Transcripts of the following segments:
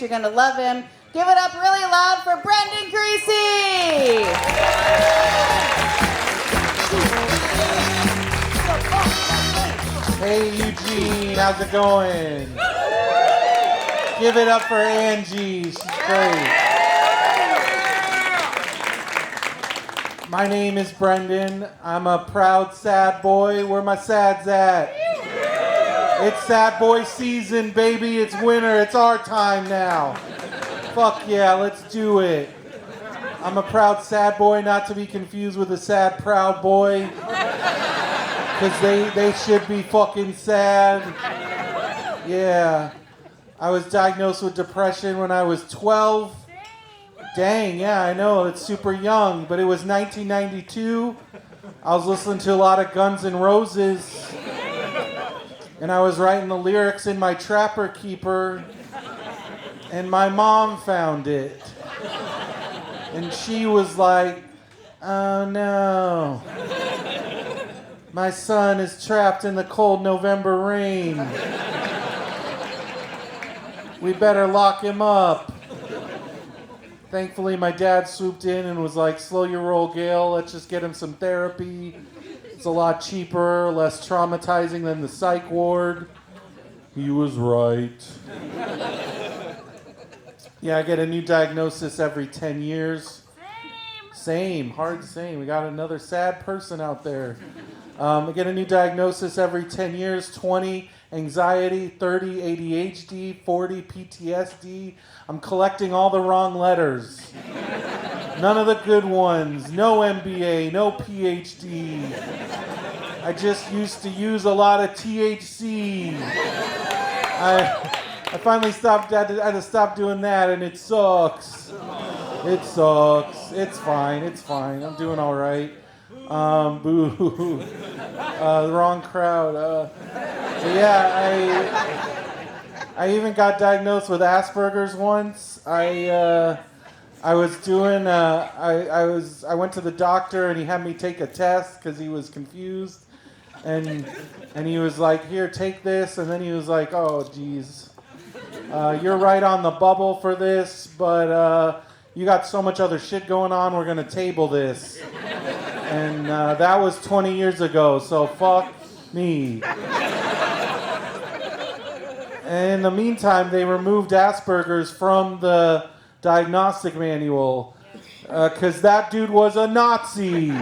You're going to love him. Give it up really loud for Brendan Creecy! Hey Eugene, how's it going? Give it up for Angie, she's great. My name is Brendan. I'm a proud sad boy. Where my sads at? It's sad boy season, baby. It's winter. It's our time now. Fuck yeah, let's do it. I'm a proud sad boy, not to be confused with a sad proud boy. Because they should be fucking sad. Yeah. I was diagnosed with depression when I was 12. Dang, yeah, I know, it's super young, but it was 1992. I was listening to a lot of Guns N' Roses, and I was writing the lyrics in my Trapper Keeper, and my mom found it. And she was like, oh no, my son is trapped in the cold November rain. We better lock him up. Thankfully, my dad swooped in and was like, slow your roll, Gail. Let's just get him some therapy. It's a lot cheaper, less traumatizing than the psych ward. He was right. Yeah, I get a new diagnosis every 10 years. Same, hard same. We got another sad person out there. I get a new diagnosis every 10 years, 20 anxiety, 30 ADHD, 40 PTSD. I'm collecting all the wrong letters. None of the good ones. No MBA, no PhD. I just used to use a lot of THC. I finally stopped. I had to stop doing that, and it sucks. It sucks. It's fine. It's fine. I'm doing all right. Boo. The wrong crowd. I even got diagnosed with Asperger's once. I went to the doctor and he had me take a test because he was confused, and he was like, "Here, take this," and then he was like, "Oh, geez, you're right on the bubble for this, but you got so much other shit going on. We're gonna table this." And that was 20 years ago, so fuck me. And in the meantime, they removed Asperger's from the diagnostic manual because that dude was a Nazi.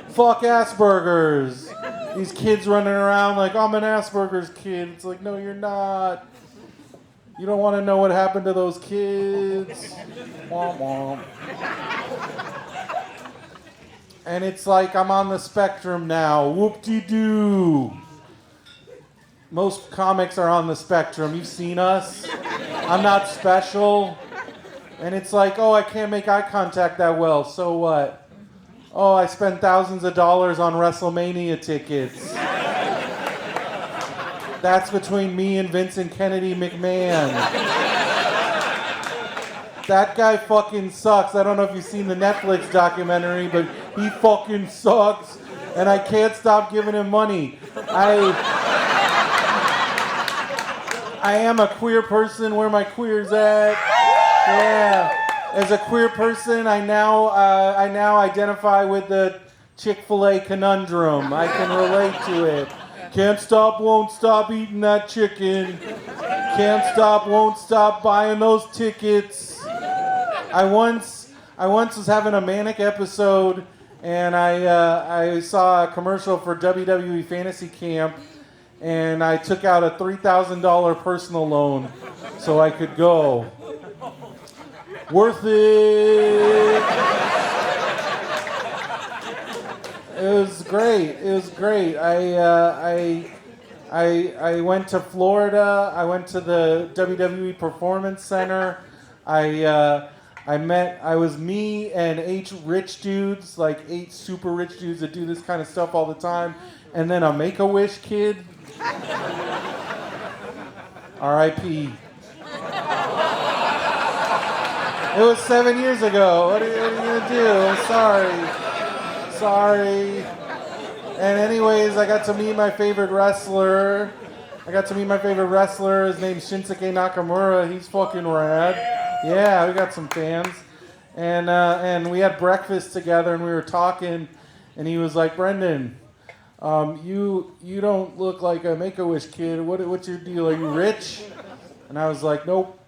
Fuck Asperger's. These kids running around like, I'm an Asperger's kid. It's like, no, you're not. You don't want to know what happened to those kids. Womp womp. And it's like I'm on the spectrum now. Whoop-de-doo. Most comics are on the spectrum. You've seen us. I'm not special. And it's like, oh, I can't make eye contact that well. So what? Oh, I spent thousands of dollars on WrestleMania tickets. That's between me and Vincent Kennedy McMahon. That guy fucking sucks. I don't know if you've seen the Netflix documentary, but he fucking sucks. And I can't stop giving him money. I am a queer person. Where my queers at? Yeah. As a queer person, I now identify with the Chick-fil-A conundrum. I can relate to it. Can't stop, won't stop eating that chicken. Can't stop, won't stop buying those tickets. I once was having a manic episode, and I saw a commercial for WWE Fantasy Camp, and I took out a $3,000 personal loan so I could go. Worth it. It was great. It was great. I went to Florida. I went to the WWE Performance Center. I was me and 8 rich dudes, like 8 super rich dudes that do this kind of stuff all the time, and then a Make-A-Wish kid. R.I.P. It was 7 years ago. What are you gonna do? I'm sorry. And anyways, I got to meet my favorite wrestler, I got to meet my favorite wrestler. His name's Shinsuke Nakamura. He's fucking rad. Yeah, we got some fans. And we had breakfast together, and we were talking, and he was like, Brendan, you don't look like a Make-A-Wish kid. What's your deal? Are you rich? And I was like, nope.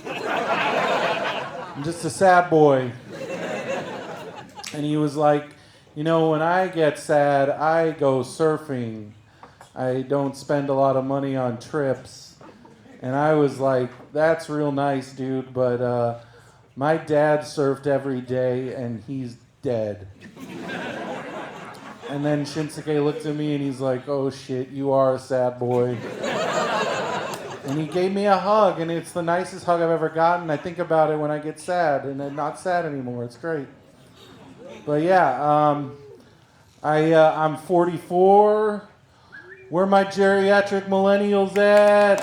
I'm just a sad boy. And he was like, you know, when I get sad, I go surfing. I don't spend a lot of money on trips. And I was like, that's real nice, dude, but my dad surfed every day, and he's dead. And then Shinsuke looked at me, and he's like, oh shit, you are a sad boy. And he gave me a hug, and it's the nicest hug I've ever gotten. I think about it when I get sad, and I'm not sad anymore. It's great. But yeah, I'm 44. Where my geriatric millennials at?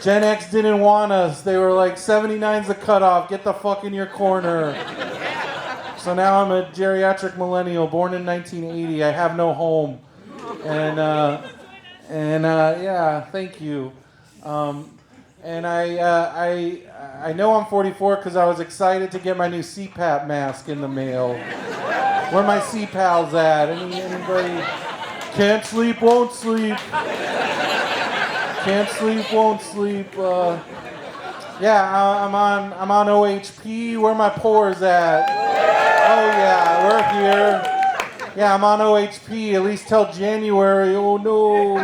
Gen X didn't want us. They were like, 79's the cutoff. Get the fuck in your corner. So now I'm a geriatric millennial, born in 1980. I have no home. And yeah, thank you. And I know I'm 44 because I was excited to get my new CPAP mask in the mail. Where my C-pals at? Anybody? Can't sleep, won't sleep. Can't sleep, won't sleep. Yeah, I'm on OHP. Where my pores at? Oh yeah, we're here. Yeah, I'm on OHP at least till January. Oh no.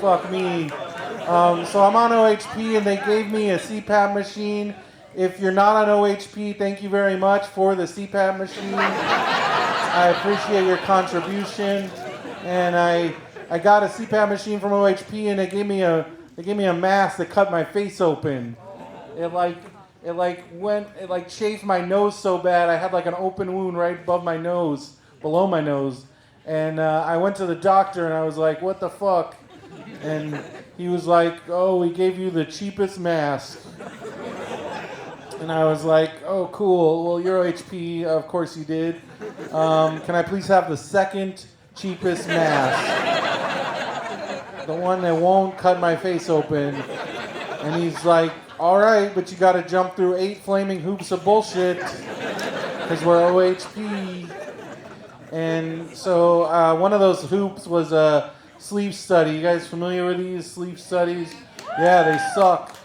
Fuck me. So I'm on OHP, and they gave me a CPAP machine. If you're not on OHP, thank you very much for the CPAP machine. I appreciate your contribution. And I got a CPAP machine from OHP, and they gave me a mask that cut my face open. It chafed my nose so bad I had like an open wound right above my nose, below my nose. And I went to the doctor, and I was like, what the fuck? And he was like, oh, we gave you the cheapest mask. And I was like, oh, cool. Well, you're HP. Of course you did. Can I please have the second cheapest mask? The one that won't cut my face open. And he's like, all right, but you got to jump through 8 flaming hoops of bullshit because we're OHP. And so one of those hoops was a sleep study. You guys familiar with these sleep studies? Yeah, they suck.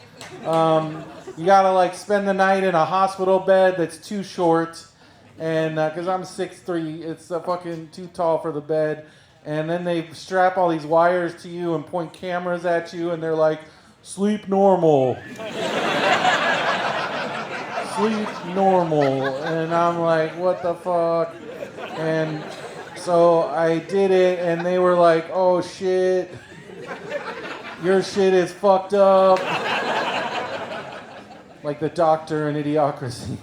You gotta like spend the night in a hospital bed that's too short, and because I'm 6'3", it's fucking too tall for the bed. And then they strap all these wires to you and point cameras at you, and they're like, sleep normal. Sleep normal. And I'm like, what the fuck? And so I did it, and they were like, oh shit, your shit is fucked up. Like the doctor in Idiocracy.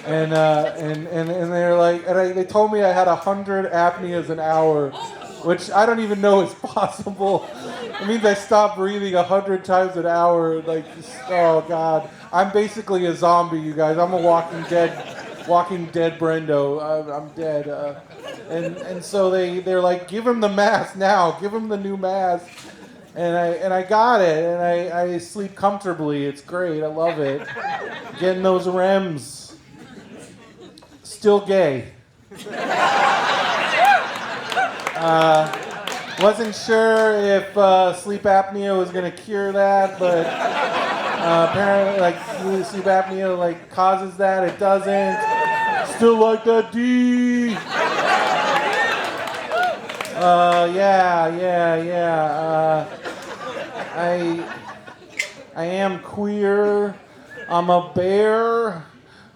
and they're like, they told me I had 100 apneas an hour, which I don't even know is possible. It means I stop breathing 100 times an hour. Like, oh god, I'm basically a zombie, you guys. I'm a Walking Dead Brendo. I'm dead. And so they're like, give him the mask now. Give him the new mask. And I got it, and I sleep comfortably. It's great. I love it. Getting those REMs. Still gay. Wasn't sure if sleep apnea was gonna cure that, but apparently, like, sleep apnea like causes that. It doesn't. Still like that D. Yeah. I am queer. I'm a bear.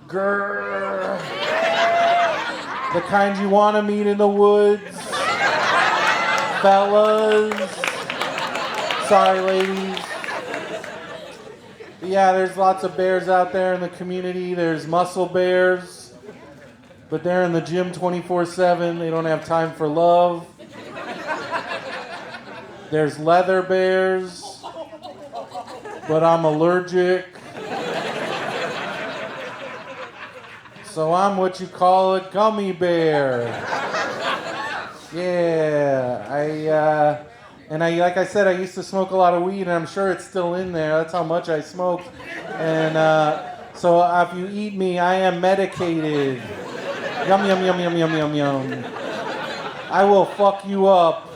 Grr. The kind you want to meet in the woods. Fellas. Sorry, ladies. But yeah, there's lots of bears out there in the community. There's muscle bears. But they're in the gym 24/7. They don't have time for love. There's leather bears. But I'm allergic. So I'm what you call a gummy bear. Yeah, like I said, I used to smoke a lot of weed, and I'm sure it's still in there. That's how much I smoked. And so if you eat me, I am medicated. Yum, yum, yum, yum, yum, yum, yum. I will fuck you up.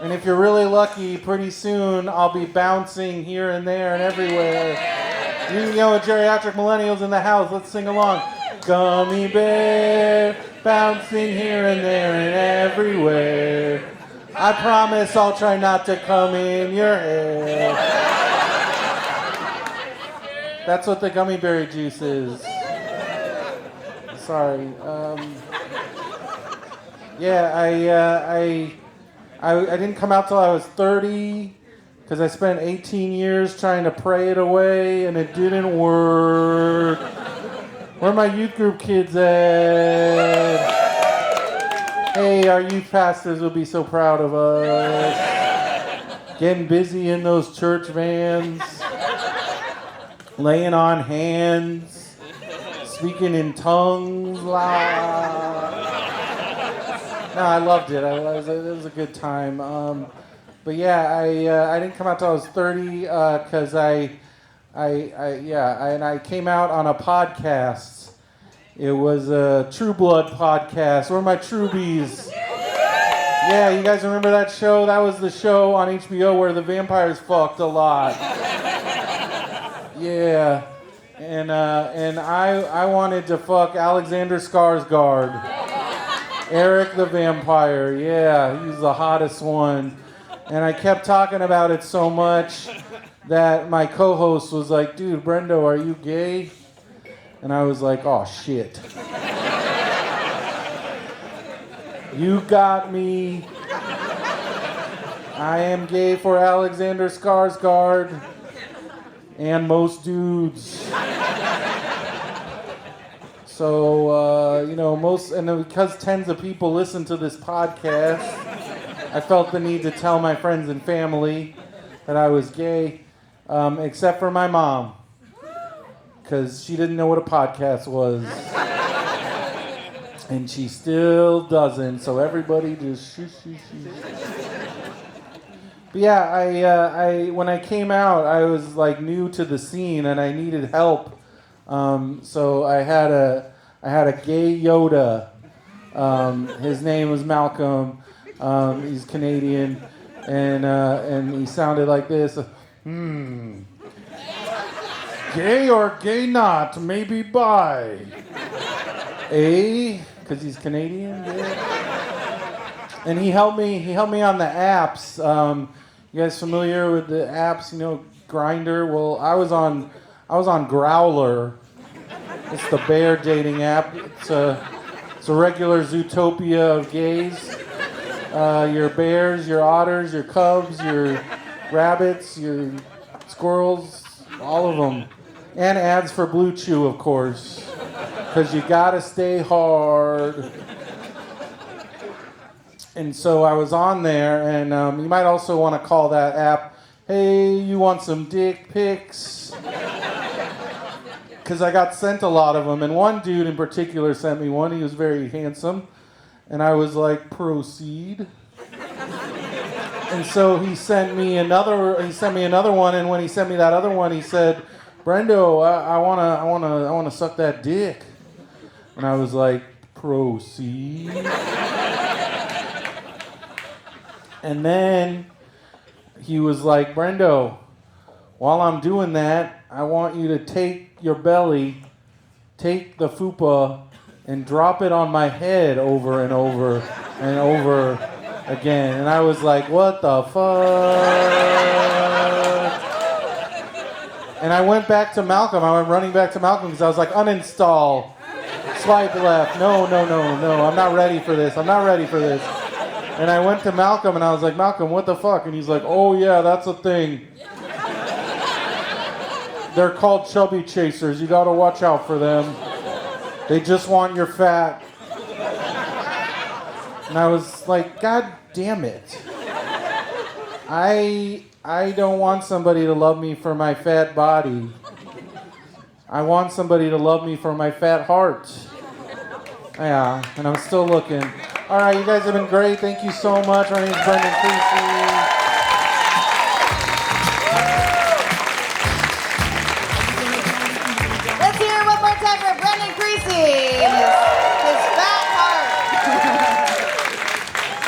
And if you're really lucky, pretty soon I'll be bouncing here and there and everywhere. You know, geriatric millennials in the house, let's sing along. Gummy bear, bouncing here and there and everywhere. I promise I'll try not to come in your hair. That's what the gummy berry juice is. Sorry. I didn't come out till I was 30 because I spent 18 years trying to pray it away and it didn't work. Where are my youth group kids at? Hey, our youth pastors will be so proud of us. Getting busy in those church vans, laying on hands, speaking in tongues. No, I loved it. It was a good time. But yeah, I didn't come out till I was 30 because I came out on a podcast. It was a True Blood podcast. Where are my Trubies? Yeah, you guys remember that show? That was the show on HBO where the vampires fucked a lot. Yeah, and I wanted to fuck Alexander Skarsgård. Eric the Vampire, yeah, he's the hottest one. And I kept talking about it so much that my co-host was like, dude, Brendo, are you gay? And I was like, oh, shit. You got me. I am gay for Alexander Skarsgård and most dudes. So, because tens of people listen to this podcast, I felt the need to tell my friends and family that I was gay, except for my mom, because she didn't know what a podcast was. And she still doesn't, so everybody just shh. But yeah, when I came out, I was like new to the scene and I needed help. So I had a gay Yoda. His name was Malcolm. He's Canadian, and he sounded like this. Gay or gay not, maybe bi. Because he's Canadian. Yeah. And he helped me on the apps. You guys familiar with the apps? You know, Grindr. Well, I was on Growler. It's the bear dating app. It's a regular Zootopia of gays. Your bears, your otters, your cubs, your rabbits, your squirrels, all of them. And ads for Blue Chew, of course. Because you gotta stay hard. And so I was on there, and you might also want to call that app, hey, you want some dick pics? Because I got sent a lot of them, and one dude in particular sent me one. He was very handsome, and I was like, proceed. And so he sent me another one, and when he sent me that other one, he said, Brendo, I wanna suck that dick. And I was like, proceed. And then he was like, Brendo, while I'm doing that, I want you to take your belly, take the fupa, and drop it on my head over and over and over again. And I was like, what the fuck? And I went back to Malcolm. I went running back to Malcolm because I was like, uninstall, swipe left. No, I'm not ready for this. And I went to Malcolm and I was like, Malcolm, what the fuck? And he's like, oh yeah, that's a thing. They're called chubby chasers. You gotta watch out for them. They just want your fat. And I was like, God damn it. I don't want somebody to love me for my fat body. I want somebody to love me for my fat heart. Yeah, and I'm still looking. All right, you guys have been great. Thank you so much. My name is Brendan Creecy. Let's hear it one more time for Brendan Creecy.